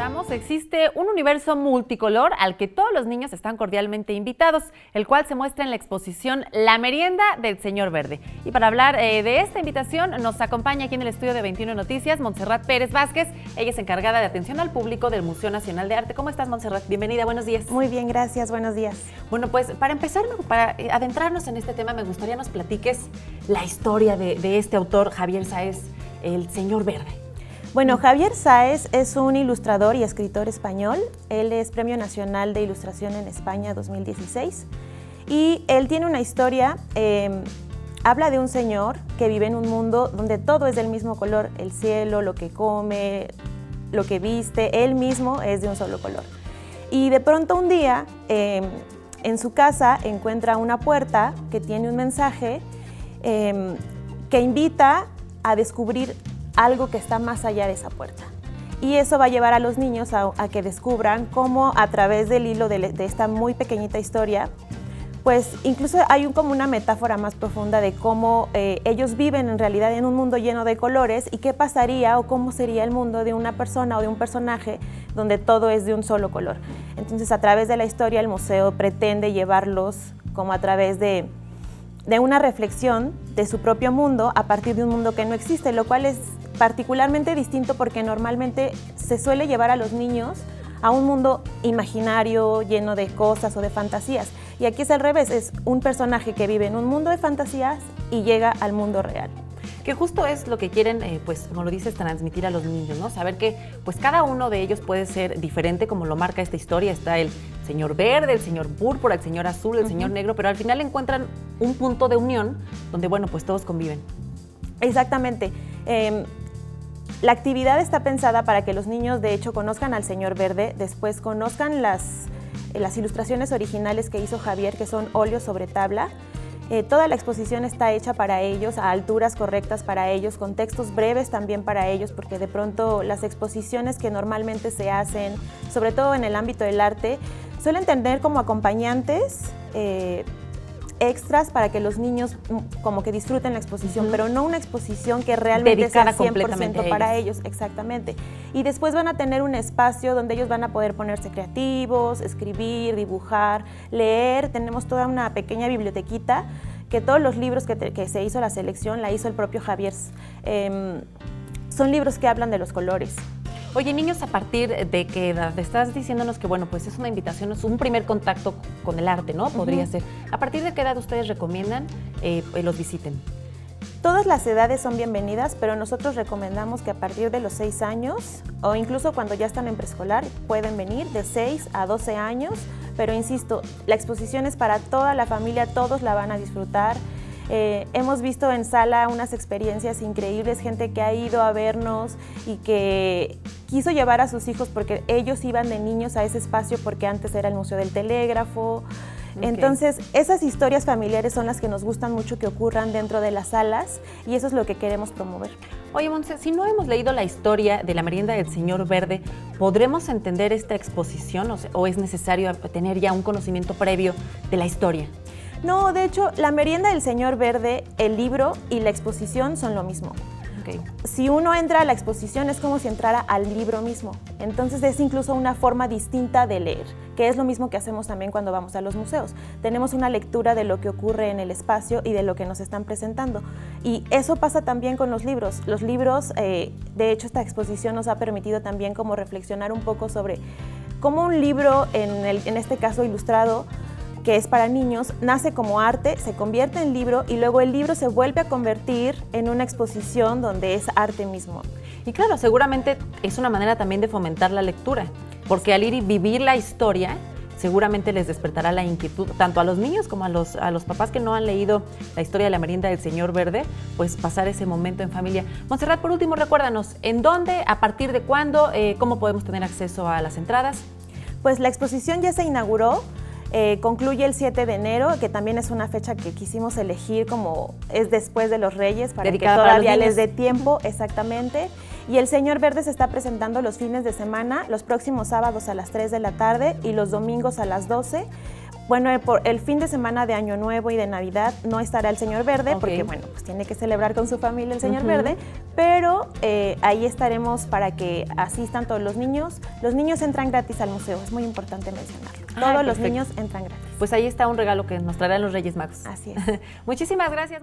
comentamos, existe un universo multicolor al que todos los niños están cordialmente invitados, el cual se muestra en la exposición La Merienda del Señor Verde. Y para hablar de esta invitación nos acompaña aquí en el estudio de 21 Noticias Montserrat Pérez Vázquez. Ella es encargada de atención al público del Museo Nacional de Arte. ¿Cómo estás, Montserrat? Bienvenida, buenos días. Muy bien, gracias, buenos días. Bueno, pues para empezar, para adentrarnos en este tema, me gustaría nos platiques la historia de este autor, Javier Sáez, el Señor Verde. Bueno, Javier Sáez es un ilustrador y escritor español. Él es Premio Nacional de Ilustración en España 2016 y él tiene una historia, habla de un señor que vive en un mundo donde todo es del mismo color, el cielo, lo que come, lo que viste, él mismo es de un solo color. Y de pronto un día en su casa encuentra una puerta que tiene un mensaje que invita a descubrir algo que está más allá de esa puerta. Y eso va a llevar a los niños a que descubran cómo a través del hilo de esta muy pequeñita historia, pues incluso hay como una metáfora más profunda de cómo ellos viven en realidad en un mundo lleno de colores y qué pasaría o cómo sería el mundo de una persona o de un personaje donde todo es de un solo color. Entonces, a través de la historia, el museo pretende llevarlos como a través de una reflexión de su propio mundo a partir de un mundo que no existe, lo cual es particularmente distinto porque normalmente se suele llevar a los niños a un mundo imaginario lleno de cosas o de fantasías. Y aquí es al revés, es un personaje que vive en un mundo de fantasías y llega al mundo real. Que justo es lo que quieren, pues como lo dices, transmitir a los niños, ¿no? Saber que pues cada uno de ellos puede ser diferente, como lo marca esta historia. Está el señor verde, el señor púrpura, el señor azul, el señor negro, pero al final encuentran un punto de unión donde, bueno, pues todos conviven. Exactamente. La actividad está pensada para que los niños, de hecho, conozcan al señor verde, después conozcan las ilustraciones originales que hizo Javier, que son óleos sobre tabla. Toda la exposición está hecha para ellos, a alturas correctas para ellos, con textos breves también para ellos, porque de pronto las exposiciones que normalmente se hacen, sobre todo en el ámbito del arte, suelen tener como acompañantes extras para que los niños como que disfruten la exposición, pero no una exposición que realmente dedicada sea 100% completamente para ellos, exactamente. Y después van a tener un espacio donde ellos van a poder ponerse creativos, escribir, dibujar, leer. Tenemos toda una pequeña bibliotequita que todos los libros que se hizo la selección la hizo el propio Javier. Son libros que hablan de los colores. Oye, niños, ¿a partir de qué edad? Estás diciéndonos que, bueno, pues es una invitación, es un primer contacto con el arte, ¿no? Podría ser. ¿A partir de qué edad ustedes recomiendan los visiten? Todas las edades son bienvenidas, pero nosotros recomendamos que a partir de los 6 años, o incluso cuando ya están en preescolar, pueden venir de 6 a 12 años, pero insisto, la exposición es para toda la familia, todos la van a disfrutar. Hemos visto en sala unas experiencias increíbles, gente que ha ido a vernos y que quiso llevar a sus hijos porque ellos iban de niños a ese espacio porque antes era el Museo del Telégrafo. Okay. Entonces, esas historias familiares son las que nos gustan mucho que ocurran dentro de las salas y eso es lo que queremos promover. Oye, Montse, si no hemos leído la historia de La Merienda del Señor Verde, ¿podremos entender esta exposición o es necesario tener ya un conocimiento previo de la historia? No, de hecho, La Merienda del Señor Verde, el libro y la exposición son lo mismo. Okay. Si uno entra a la exposición es como si entrara al libro mismo. Entonces es incluso una forma distinta de leer, que es lo mismo que hacemos también cuando vamos a los museos. Tenemos una lectura de lo que ocurre en el espacio y de lo que nos están presentando. Y eso pasa también con los libros. Los libros, de hecho, esta exposición nos ha permitido también como reflexionar un poco sobre cómo un libro, en este caso ilustrado, que es para niños, nace como arte, se convierte en libro y luego el libro se vuelve a convertir en una exposición donde es arte mismo. Y claro, seguramente es una manera también de fomentar la lectura, porque al ir y vivir la historia, seguramente les despertará la inquietud, tanto a los niños como a los papás que no han leído la historia de La Merienda del Señor Verde, pues pasar ese momento en familia. Montserrat, por último, recuérdanos, ¿en dónde, a partir de cuándo, cómo podemos tener acceso a las entradas? Pues la exposición ya se inauguró. Concluye el 7 de enero, que también es una fecha que quisimos elegir como es después de los Reyes, para dedicada que todavía les dé tiempo, exactamente. Y el Señor Verde se está presentando los fines de semana, los próximos sábados a las 3 de la tarde y los domingos a las 12. Bueno, por el fin de semana de Año Nuevo y de Navidad no estará el Señor Verde, porque bueno, pues tiene que celebrar con su familia el Señor Verde, pero ahí estaremos para que asistan todos los niños. Los niños entran gratis al museo, es muy importante mencionarlo. Todos los niños entran gratis. Pues ahí está un regalo que nos traerán los Reyes Magos. Así es. Muchísimas gracias.